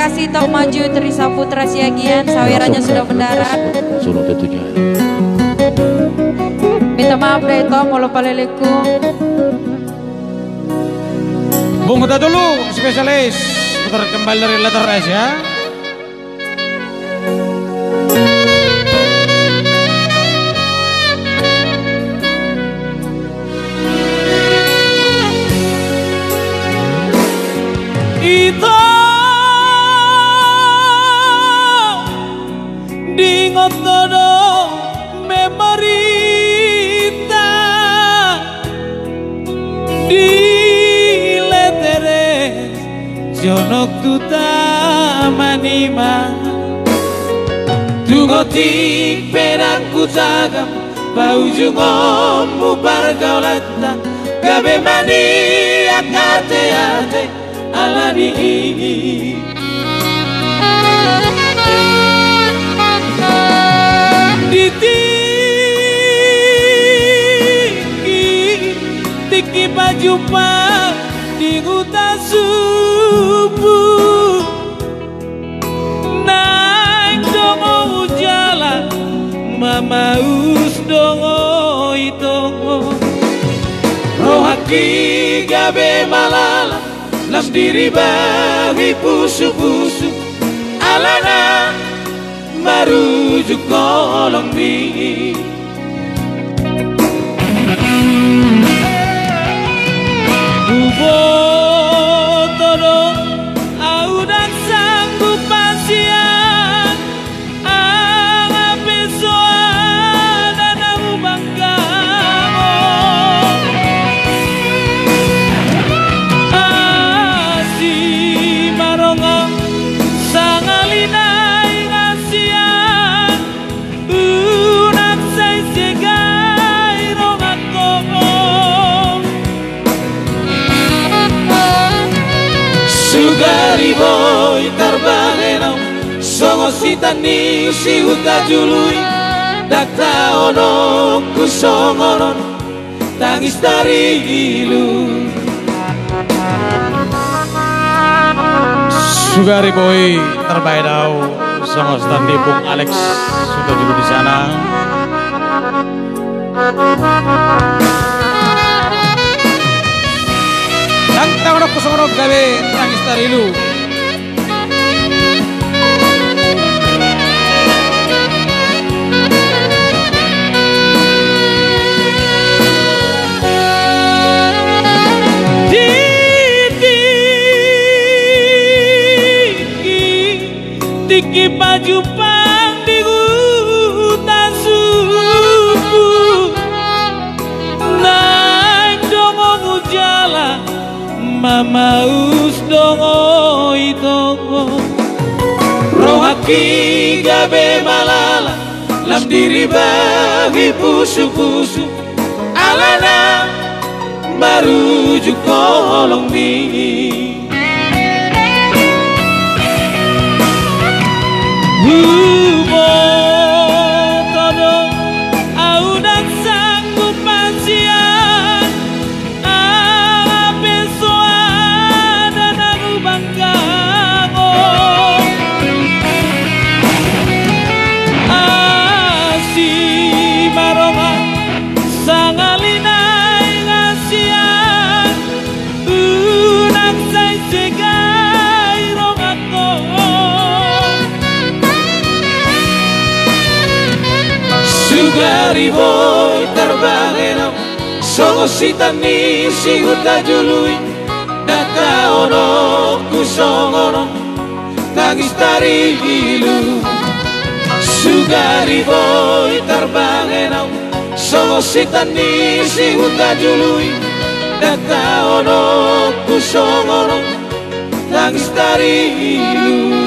kasih Tok Maju Trisa Putra Siagian, sawirannya sudah mendarat. Suruh tentunya. Minta maaf deh Tok, mau lupa leleku. Bung kita dulu spesialis putar kembali dari letter S ya. Ito di ngotodo memerita di letere jonok tuta manima tungotik pedangku tagam bau jungomu bargaulata gabe mani akate ate alani tiki pajumpa di hutan subuh naik dongo jalan mama us dongo itongo rohaki gabe malala lam diri bawi pusu-pusu alana marujuk kolong mi Bubotono audak sanggup pasian angape soal dan aku bangga asi maronga sangalinai ngasian unak say segai rongako Sugari boy tarbageno songo sitani si huta jului dakta ono kusongoron tangis dari ilu Sugari boy tarbageno songo sitani Bung Alex sudah juga di sana. Tang kusongoron gawe tangis dari ilu tiki pajupang di hutan subuh naik dongo jalan mama us dongo itongo rohaki gabe malala lam diri bagi pusu-pusu alana marujuk kolong mi Bubotono audak sanggup pasian ape soal dan aku bangga asi maronga sangalinai ngasian unak say segai rongako Sugari boy tarbageno songo sitani si huta jului data ono kusongoron tangis dari ilu Sugari boy tarbageno songo sitani si huta jului data ono kusongoron tangis dari ilu